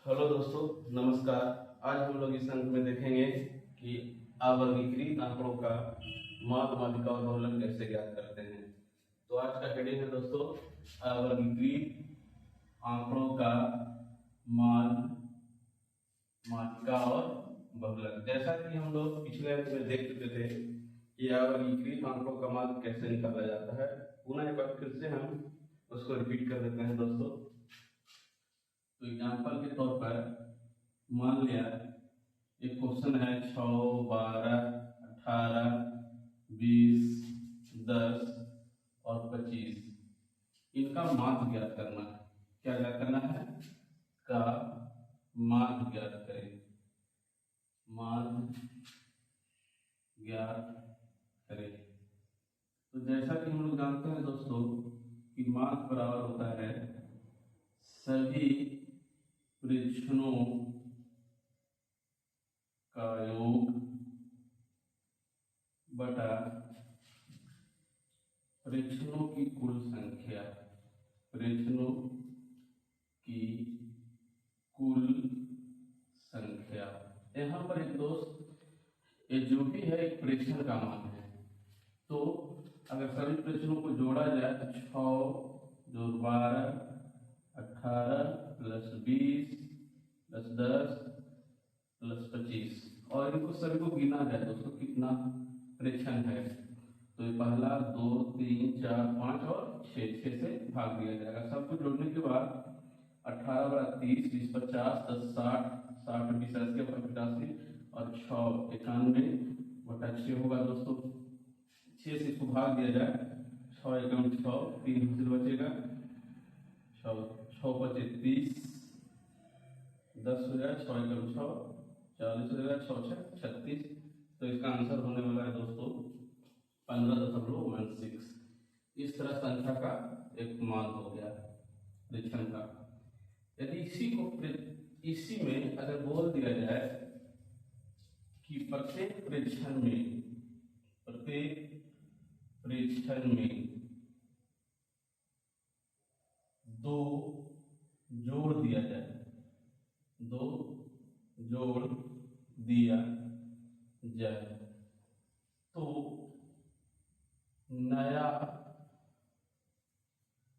Hello दोस्तों, नमस्कार। आज हम लोग इस अंक में देखेंगे कि अवर्गीकृत आंकड़ों का माध्य, माध्यिका और बहुलक कैसे ज्ञात करते हैं। तो आज का हेडिंग है दोस्तों, अवर्गीकृत आंकड़ों का माध्य, माध्यिका और बहुलक। जैसा कि हम लोग पिछले अंक में देख चुके थे कि अवर्गीकृत आंकड़ों का माध्य कैसे निकाला जाता है, पुनः एक बार फिर से हम उसको रिपीट कर देते हैं दोस्तों। तो एग्जाम्पल के तौर पर मान लिया एक क्वेश्चन है 6, 12, 18, 20, 10 और 25। इनका माध्य ज्ञात करना है। क्या ज्ञात करना है? का माध्य ज्ञात करें। माध्य ज्ञात करें। तो जैसा कि हम लोग जानते हैं दोस्तों कि माध्य बराबर होता है सभी परीक्षणों का योग बटा परीक्षणों की कुल संख्या। परीक्षणों की कुल संख्या। यहाँ पर एक दोस्त, ये जो भी है एक परीक्षण का मान है। तो अगर सभी परीक्षणों को जोड़ा जाए तो 6 जो 12 18 प्लस 20 प्लस 10 प्लस 25 और इनको सभी को गिना जाए दोस्तों कितना परीक्षण है। तो ये पहला 2 3 4 5 और 6 से भाग दिया जाएगा। सबको जोड़ने के बाद 18 बटा 30 20 50 10 60 60 20 80 85 और 6 91 बटा 6 होगा दोस्तों। 6 से इसको भाग दिया जाए, 6 एकम 6 3 हासिल बचेगा, 6 5 30 10 हो जाए, 6 एकम 6 40 हो जाएगा, 6 6 36। तो इसका आंसर होने वाला है दोस्तों 15.16। इस तरह संख्या का एक मान हो गया परीक्षण का। यदि इसी में अगर बोल दिया जाए कि प्रत्येक परीक्षण में 2 जोड़ दिया जाए, 2 जोड़ दिया जाए तो नया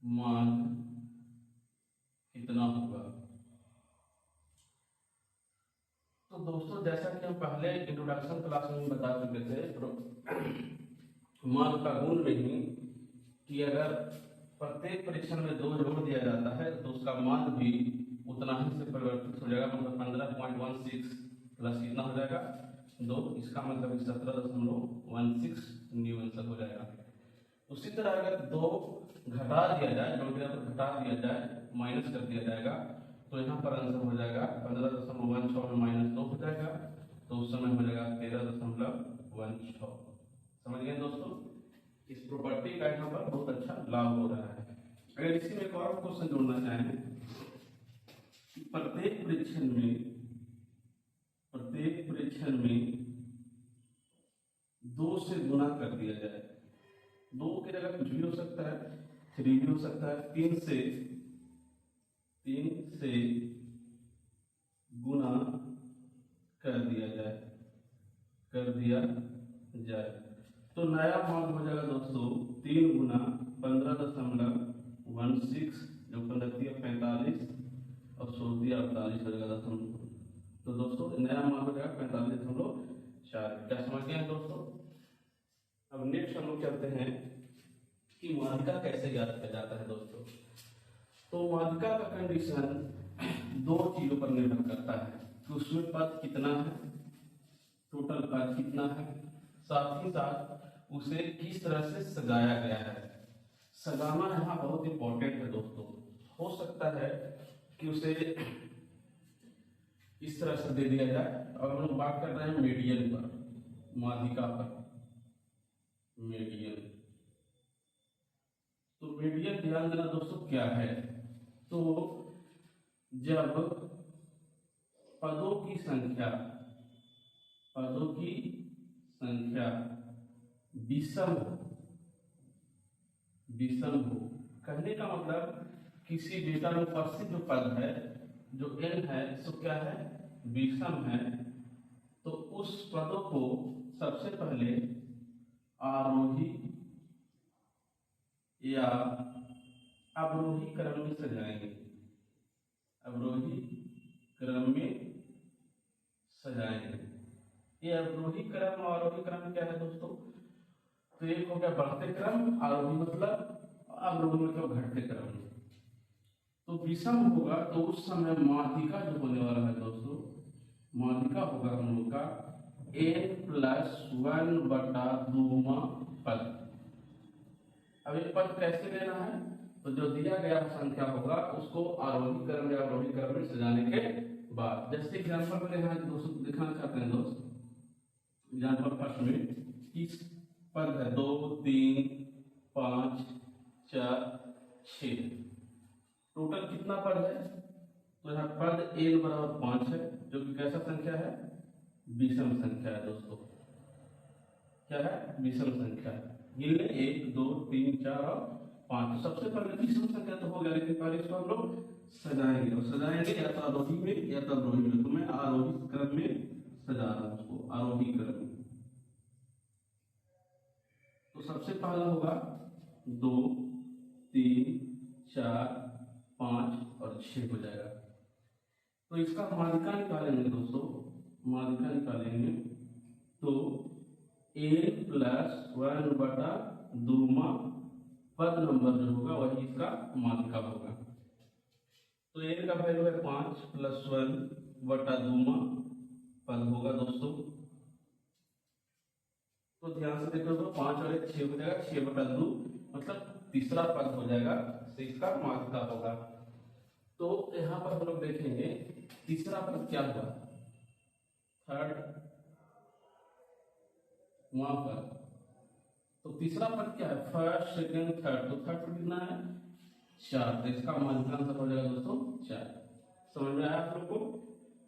मान कितना होगा। तो दोस्तों जैसा कि हम पहले इंट्रोडक्शन क्लास में बता चुके थे मान का गुण में ही कि अगर प्रत्येक परीक्षण में 2 जोड़ दिया जाता है तो उसका मान भी उतना ही से परिवर्तित हो जाएगा। मतलब 15.16 प्लस कितना हो जाएगा 2, इसका मतलब 17.16 न्यू आंसर हो जाएगा। उसी तरह अगर 2 घटा दिया जाए, जोड़ पर घटा दिया जाए, माइनस कर दिया जाएगा तो यहाँ पर आंसर हो जाएगा 15.16 में -2 हो जाएगा तो उस समय हो जाएगा 13.16। समझ गए दोस्तों? इस प्रॉपर्टी का यहाँ पर बहुत अच्छा लाभ हो रहा है। अगर इसी में एक और क्वेश्चन जोड़ना चाहें, प्रत्येक परीक्षण में 2 से गुना कर दिया जाए। 2 की जगह कुछ भी हो सकता है, 3 भी हो सकता है, 3 से गुना कर दिया जाए तो नया मान हो जाएगा दोस्तों 3 गुना 15.16 जो 15 45 और 16 48 हो जाएगा दशमलव। तो दोस्तों नया मान हो जाएगा 45.4। क्या समझ गए दोस्तों? अब नेक्स्ट हम लोग चलते हैं कि माध्यिका कैसे ज्ञात किया जाता है दोस्तों। तो माध्यिका का कंडीशन 2 चीजों पर निर्भर करता है कि उसमें पद कितना है, टोटल पद कितना है, साथ ही साथ उसे किस तरह से सजाया गया है। सजाना यहाँ बहुत इंपॉर्टेंट है दोस्तों। हो सकता है कि उसे इस तरह से दे दिया जाए। अब हम लोग बात कर रहे हैं मीडियन पर, माध्यिका पर मीडियन। तो मीडियन ध्यान देना दोस्तों क्या है। तो जब पदों की संख्या विषम हो, कहने का मतलब किसी डेटा में उपस्थित जो पद है जो n है सो क्या है, विषम है, तो उस पदों को सबसे पहले आरोही या अवरोही क्रम में सजाएंगे। अवरोही क्रम में सजाएंगे। ये अवरोही क्रम और आरोही क्रम क्या है दोस्तों, तो एक हो गया बढ़ते क्रम, आरोही मतलब, अवरोही मतलब घटते क्रम। तो विषम होगा तो उस समय माध्यिका जो होने वाला है दोस्तों, माध्यिका होगा हम लोग का n+1/2वां पद। अब ये पद कैसे लेना है, तो जो दिया गया संख्या होगा उसको आरोही क्रम या अवरोही क्रम में सजाने के बाद, जैसे एग्जाम्पल में यहाँ दोस्तों दिखाना चाहते हैं दोस्त, एग्जाम्पल फर्स्ट में इस पद है 2 3 5 4 6, टोटल कितना पद है, तो यहाँ पद n=5 है, जो कि कैसा संख्या है, विषम संख्या है दोस्तों। क्या है, विषम संख्या। गिन ले 1 2 3 4 और 5। तो सबसे पहले विषम संख्या तो हो गया, लेकिन पहले इसको हम लोग सजाएंगे, और सजाएंगे या तो आरोही में या तो अवरोही में। तो मैं आरोही क्रम में सजा रहा हूं उसको, आरोही क्रम में। तो सबसे पहला होगा 2 3 4 5 और 6 हो जाएगा। तो इसका माध्यिका निकालेंगे दोस्तों, माध्यिका निकालेंगे तो n+1/2वां पद नंबर जो होगा वही इसका माध्यिका होगा। तो n का वैल्यू है 5 + 1/2वां पद होगा दोस्तों। तो ध्यान से देखो तो 5 और 1 6 हो जाएगा, 6/2 मतलब तीसरा पद हो जाएगा, तो इसका माध्यिका होगा। तो यहाँ पर हम लोग देखेंगे तीसरा पद क्या हुआ, थर्ड वहां पर। तो तीसरा पद क्या है, फर्स्ट सेकंड थर्ड, तो थर्ड पद कितना है 4, तो इसका माध्यिका आंसर हो जाएगा दोस्तों 4। समझ में आया आप लोग को।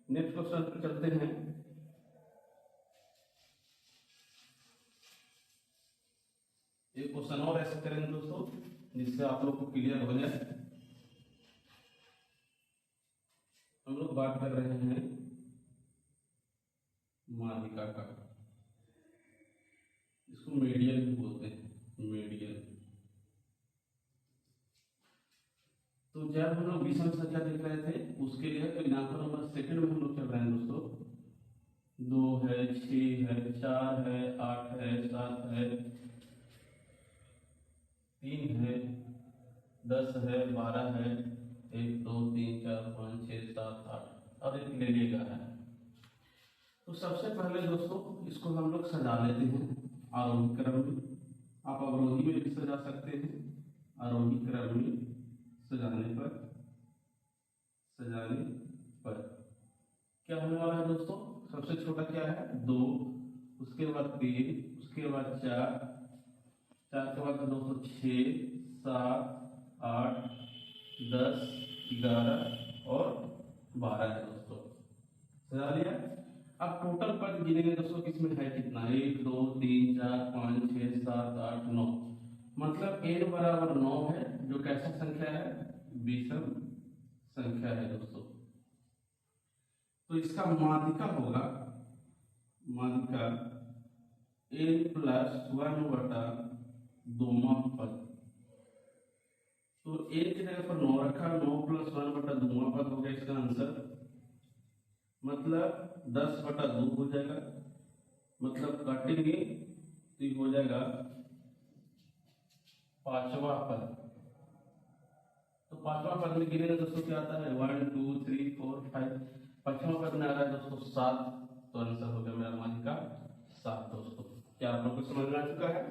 नेक्स्ट क्वेश्चन पर चलते हैं। एक क्वेश्चन और ऐसे करेंगे दोस्तों जिससे आप लोग को क्लियर हो जाए। हम लोग बात कर रहे हैं माध्यिका का, इसको मीडियन भी बोलते हैं, मीडियन। तो जब हम लोग विषम संख्या देख रहे थे उसके लिए तो एग्जाम्पल नंबर सेकंड में हम लोग चल रहे हैं दोस्तों। 2 है, 6 है, 4 है, 8 है, 7 है, 3 है, 10 है, 12 है, 1 2 3 4 5 6 7 8 और एक ले लिएगा है। तो सबसे पहले दोस्तों इसको हम लोग सजा लेते हैं आरोही क्रम में। आप अवरोही में भी सजा सकते हैं, आरोही क्रम में सजाने पर क्या होने वाला है दोस्तों, सबसे छोटा क्या है 2, उसके बाद 3, उसके बाद 4, 4 के बाद दोस्तों 6 7 8 10 11 और 12 है दोस्तों, सजा लिया। अब टोटल पद गिनेंगे दोस्तों किसमें है कितना, 1 2 3 4 5 6 7 8 9, मतलब n=9 है, जो कैसा संख्या है, विषम संख्या है दोस्तों। तो इसका माध्यिका होगा, माध्यिका n+1/2वां पद। तो n की जगह पर 9 रखा, 9 + 1/2वां पद हो गया इसका आंसर, मतलब 10/2 हो जाएगा, मतलब काटेंगे तो हो जाएगा 5वां पद। तो 5वां पद में गिनेंगे दोस्तों क्या आता है 1 2 3 4 5, 5वां पद में आ रहा है दोस्तों 7, तो आंसर हो गया मेरा माध्यिका 7 दोस्तों। क्या आप लोग को समझ में आ चुका है।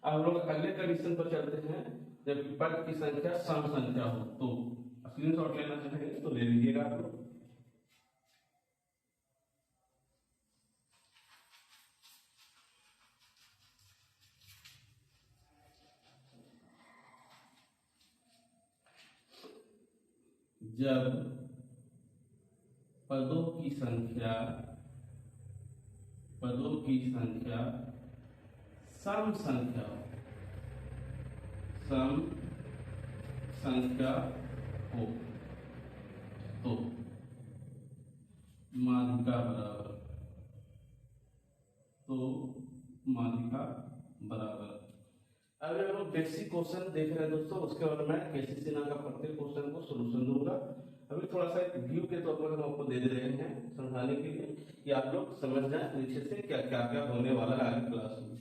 अब हम लोग अगले कंडीशन पर चलते हैं, जब पद की संख्या सम संख्या हो। तो स्क्रीनशॉट लेना चाहेंगे तो ले लीजिएगा आप लोग। जब पदों की संख्या सम संख्या हो तो माध्यिका बराबर, तो माध्यिका बराबर। अभी हम लोग बेसिक क्वेश्चन देख रहे हैं दोस्तों, उसके बाद मैं केसी सिन्हा का प्रत्येक क्वेश्चन को सोल्यूशन दूंगा। अभी थोड़ा सा एक व्यू के तौर पर हम आपको दे रहे हैं समझाने के लिए कि आप लोग समझ जाए नीचे से क्या क्या क्या होने वाला है आगे क्लास में।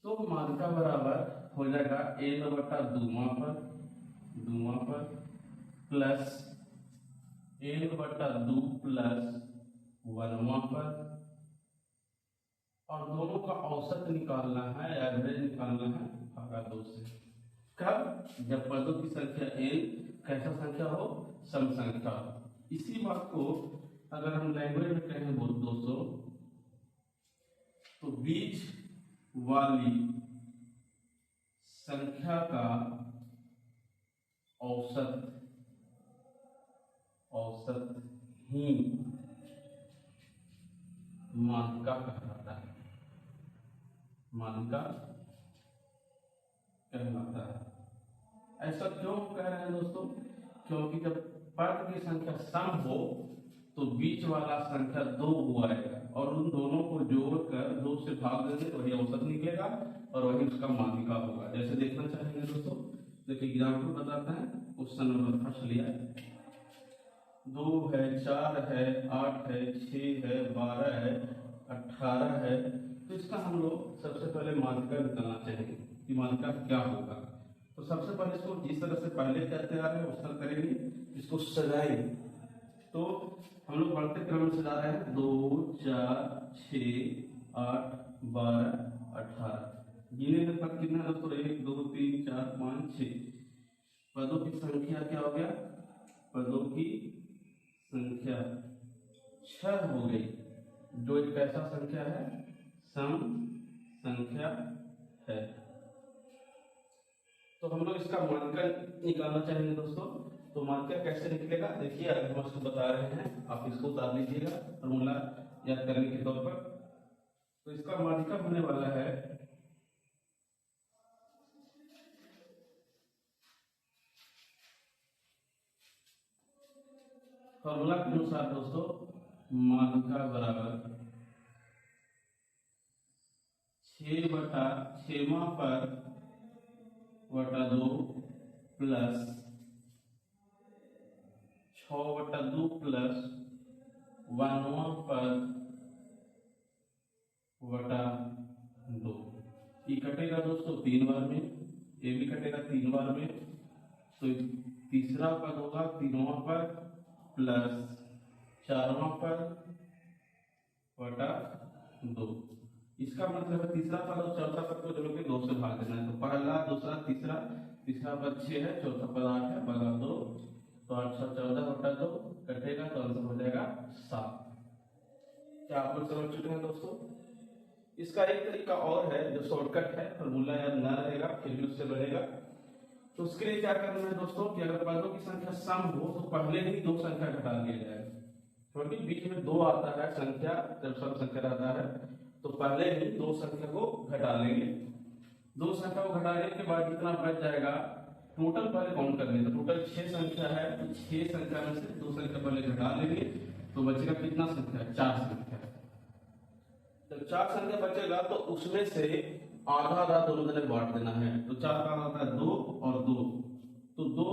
तो माध्यिका बराबर हो जाएगा n बटा दूमा पर प्लस n बटा 2 प्लस 1वां पर, और दोनों का औसत निकालना है, एवरेज निकालना है भागा 2 से। कब? जब पदों की संख्या n कैसा संख्या हो, सम संख्या। इसी बात को अगर हम लैंग्वेज में कहें दोस्तों, तो बीच वाली संख्या का औसत ही माध्यिका कहलाता है, माध्यिका कहलाता है। ऐसा क्यों कह रहे हैं दोस्तों? क्योंकि जब पद की संख्या सम हो तो बीच वाला संख्या 2 हुआएगा, और उन दोनों को जोड़कर 2 से भाग देंगे तो वही औसत निकलेगा और वही उसका माध्यिका होगा। जैसे देखना चाहेंगे दोस्तों, देखिए एग्जाम्पल बताते हैं। क्वेश्चन नंबर फर्स्ट लिया है, 2 है, 4 है, 8 है, 6 है, 12 है, 18 है। तो इसका हम लोग सबसे पहले माध्यिका निकालना चाहेंगे कि माध्यिका क्या होगा। तो सबसे पहले इसको जिस तरह से पहले कहते आ रहे हैं उस तरह करेंगे, इसको सजाएंगे। तो हम लोग बढ़ते क्रम में सजा रहे हैं, 2 4 6 8 12 18। गिने के पद कितना है दोस्तों? 1 2 3 4 5 6। पदों की संख्या क्या हो गया? पदों की संख्या 6 हो गई, जो एक कैसा संख्या है, सम संख्या है। तो हम लोग इसका माध्यिका निकालना चाहेंगे दोस्तों। तो माध्यिका कैसे निकलेगा? देखिए अगर हम आपको बता रहे हैं, आप इसको उतार लीजिएगा फॉर्मूला याद करने के तौर पर। तो इसका माध्यिका होने वाला है फॉर्मूला के अनुसार दोस्तों, माध्यिका बराबर 6 बटा 6वां पर बटा 2 प्लस 6 बटा 2 प्लस 1वां पर बटा 2। ये कटेगा दोस्तों 3 बार में, ये भी कटेगा 3 बार में। तो तीसरा पद होगा 3वां पर प्लस 4वां पर बटा 2। इसका मतलब है तीसरा पद और चौथा पद को जोड़ के 2 से भाग देना है। तो पहला, दूसरा, तीसरा, तीसरा पद 6 है, चौथा पद 8 है, भागा 2। तो 8 से 14 बटा 2 कटेगा, तो आंसर हो जाएगा 7। क्या आप लोग समझ चुके हैं दोस्तों? इसका एक तरीका और है जो शॉर्टकट है, फॉर्मूला याद ना रहेगा फिर भी उससे बनेगा। तो उसके लिए क्या करना है दोस्तों कि अगर पदों की संख्या सम हो तो पहले ही 2 संख्या घटा दिया जाएगा, क्योंकि बीच में 2 आता है संख्या, जब सम संख्या रहता है तो पहले ही 2 संख्या को घटा लेंगे। 2 संख्या को घटाने के बाद जितना बच जाएगा, टोटल पहले काउंट कर लेंगे। टोटल 6 संख्या है, तो 6 संख्या में से 2 संख्या पहले घटा लेंगे, तो बचेगा कितना संख्या? 4 संख्या। जब 4 संख्या बचेगा तो उसमें से आधा आधा दोनों जने बांट देना है। तो 4 का आता है 2 और 2, तो 2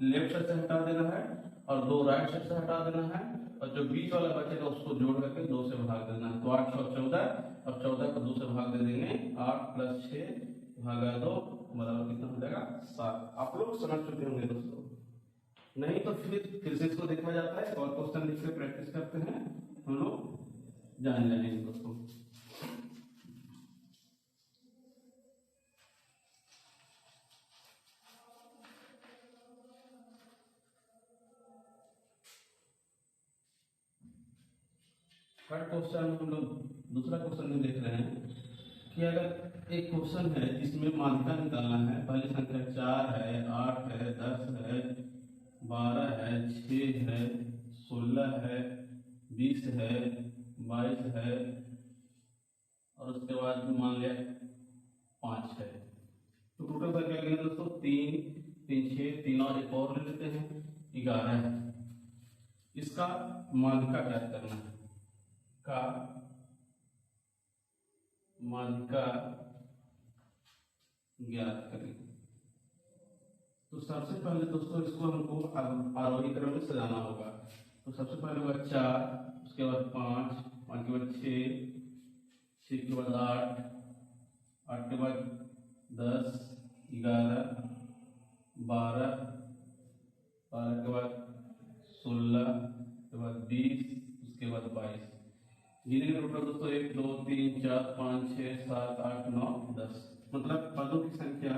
लेफ्ट साइड से हटा देना है और 2 राइट साइड से हटा देना है, और जो बीच वाला बचेगा उसको जोड़ करके 2 से भाग देना है। तो 8 6 14, और 14 को 2 से भाग दे देंगे, 8 प्लस 6 भागा 2 बराबर कितना हो जाएगा? 7। आप लोग समझ चुके होंगे दोस्तों। नहीं तो फिर से इसको देखा जाता है और क्वेश्चन लिख के प्रैक्टिस करते हैं, हम लोग जान जाएंगे दोस्तों। थर्ड क्वेश्चन हम लोग दूसरा क्वेश्चन में देख रहे हैं कि अगर एक क्वेश्चन है जिसमें माध्यिका निकालना है, पहली संख्या 4 है, 8 है, 10 है, 12 है, 6 है, 16 है, 20 है, 22 है, और उसके बाद मान लिया 5 है। तो टोटल संख्या क्या है दोस्तों? 3 3 6, 3 और एक और ले लेते हैं, 11 है। इसका माध्यिका ज्ञात करना है। का माध्यिका ज्ञात करें। तो सबसे पहले दोस्तों इसको हमको आरोही क्रम में सजाना होगा। तो सबसे पहले होगा 4, उसके बाद 5, 5 के बाद 6, 6 के बाद 8, 8 के बाद 10, 11, 12, 12 के बाद 16, के बाद 20, उसके बाद 22। गिनेंगे टोटल दोस्तों 1 2 3 4 5 6 7 8 9 10। मतलब पदों की संख्या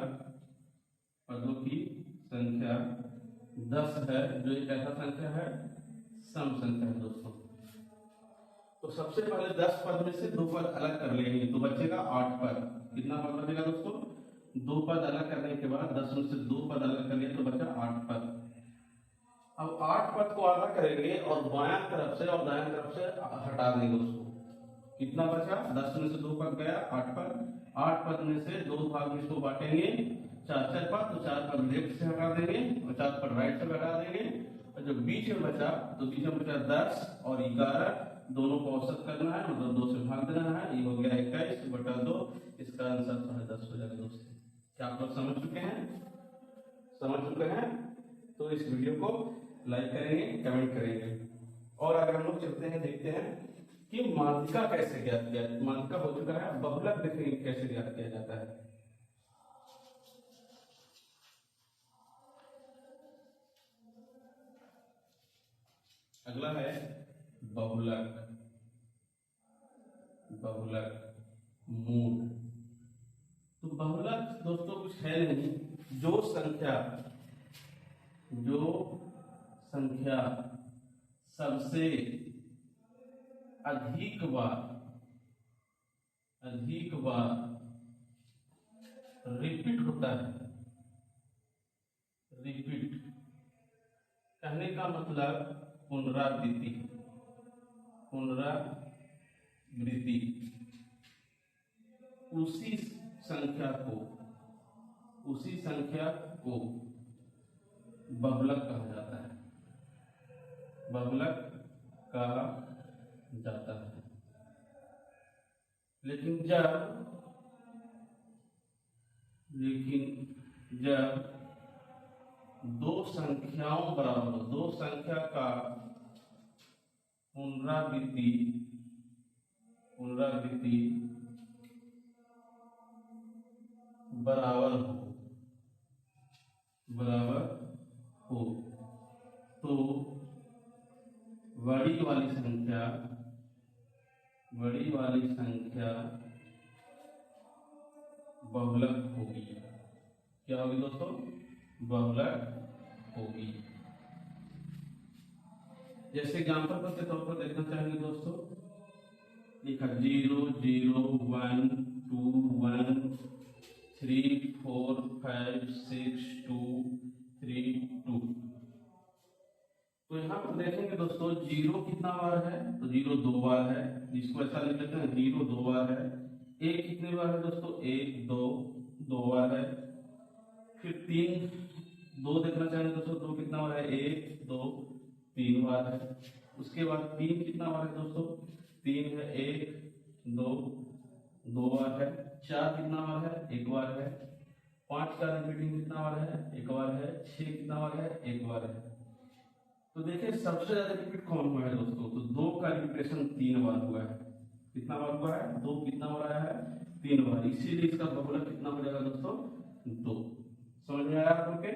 10 है, जो एक ऐसा संख्या है सम संख्या है दोस्तों। तो सबसे पहले 10 पद में से 2 पद अलग कर लेंगे तो बचेगा 8 पद। कितना पद बचेगा दोस्तों? 2 पद अलग करने के बाद 10 में से 2 पद अलग कर लिए तो बचा 8 पद। अब 8 पद को आधा करेंगे और बायां तरफ से और दायां तरफ से हटा देंगे उसको। कितना बचा? 10 में से 2 पद गया, 8 पद। 8 पद में से 2 भाग में इसको बांटेंगे, 4 पद, तो 4 पद लेफ्ट से हटा देंगे और 4 पद राइट से हटा देंगे। और जो बीच में बचा, तो बीच में बचा 10 और 11, दोनों को औसत करना है, मतलब 2 से भाग देना है। ये हो गया 21/2। इसका आंसर 10.5 हो जाएगा दोस्तों। क्या आप लोग समझ चुके हैं? समझ चुके हैं? तो इस वीडियो को लाइक करेंगे, कमेंट करेंगे। और अगर हम लोग चलते हैं, देखते हैं कि माध्यिका कैसे ज्ञात किया। माध्यिका हो चुका है, बहुलक देखेंगे कैसे ज्ञात किया जाता है। अगला है बहुलक। बहुलक मूल। तो बहुलक दोस्तों कुछ है नहीं, जो संख्या सबसे अधिक बार रिपीट होता है। रिपीट कहने का मतलब पुनरावृत्ति। उसी संख्या को बहुलक कहा जाता है। बहुलक कहा जाता है। लेकिन जब 2 संख्याओं बराबर हो, 2 संख्या का पुनरावृत्ति बराबर हो तो बड़ी वाली संख्या बहुलक होगी। क्या होगी दोस्तों? बहुलक होगी। जैसे एग्जाम्पल के तौर पर देखना चाहेंगे दोस्तों, लिखा 0 0 1 2 1 3 4 5 6 2 3 2। तो यहाँ पर देखेंगे दोस्तों 0 कितना बार है? तो 0 2 बार है, जिसको ऐसा लिख लेते हैं 0 2 बार है। 1 कितने बार है दोस्तों? 1 2 2 बार है। फिर 3 2 देखना चाहेंगे दोस्तों, 2 कितना बार है? 1 2 3 बार है। उसके बाद 3 कितना बार है दोस्तों? 3 है, 1 2 2 बार है। 4 कितना बार है? 1 बार है। 5 का रिपीटिंग कितना बार है? 1 बार है। 6 कितना बार है? 1 बार है। तो देखिए सबसे ज्यादा रिपीट कौन हुआ है दोस्तों? तो 2 का रिपीटेशन 3 बार हुआ है। कितना बार हुआ है? 2 कितना बार आया है? 3 बार। इसीलिए इसका बहुलक कितना हो जाएगा दोस्तों? 2। समझ में आया आप लोग के?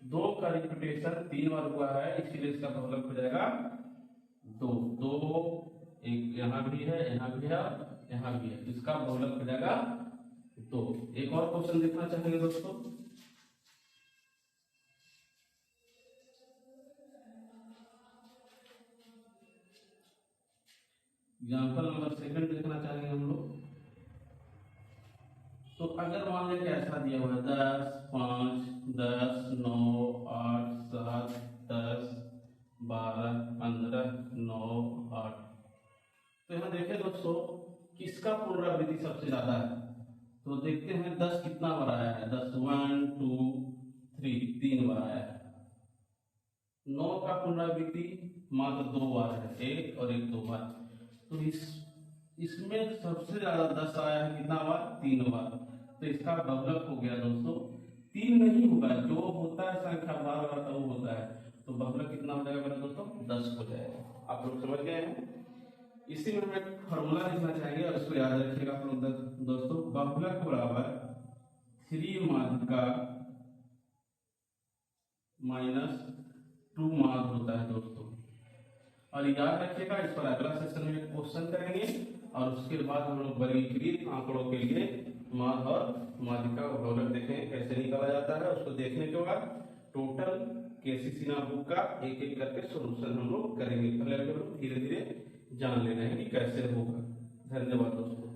2 का रिपीटेशन 3 बार हुआ है, इसीलिए इसका बहुलक हो जाएगा 2। 2 एक यहाँ भी है, यहाँ भी है, यहाँ भी है, इसका बहुलक हो जाएगा 2। एक और क्वेश्चन देखना चाहेंगे दोस्तों। एग्जाम्पल नंबर 2 देखना चाहेंगे हम लोग। तो अगर मान लें कि ऐसा दिया हुआ है 10 5 10 9 8 7 10 12 15 9 8। तो यहाँ देखें दोस्तों किसका पुनरावृत्ति सबसे ज्यादा है? तो देखते हैं 10 कितना बार आया है? 10 1 2 3 3 बार आया है। 9 का पुनरावृत्ति मात्र 2 बार है, 1 और 1 2 बार। तो इसमें सबसे ज्यादा 10 आया है, कितना बार? 3 बार। तो इसका बबलक हो गया दोस्तों 3 नहीं होगा, जो होता है संख्या बार बार तो वो होता है, तो बबलक कितना हो जाएगा मेरा दोस्तों? 10 हो जाएगा। आप लोग समझ गए हैं? इसी में हम एक फॉर्मूला लिखना चाहेंगे और इसको याद रखिएगा आप लोग दोस्तों। बबलक बराबर 3 माध्यिका माइनस 2 माध्य होता है दोस्तों। और याद रखिएगा इस पर अगला सेशन में क्वेश्चन करेंगे और उसके बाद हम लोग वर्गीकृत आंकड़ों के लिए माध्य और माध्यिका का बबलक देखेंगे कैसे निकाला जाता है। उसको देखने के बाद टोटल केसी सिन्हा बुक का एक एक करके सोल्यूशन हम लोग करेंगे। पहले हम लोग धीरे धीरे जान ले रहे हैं कि कैसे होगा। धन्यवाद दोस्तों।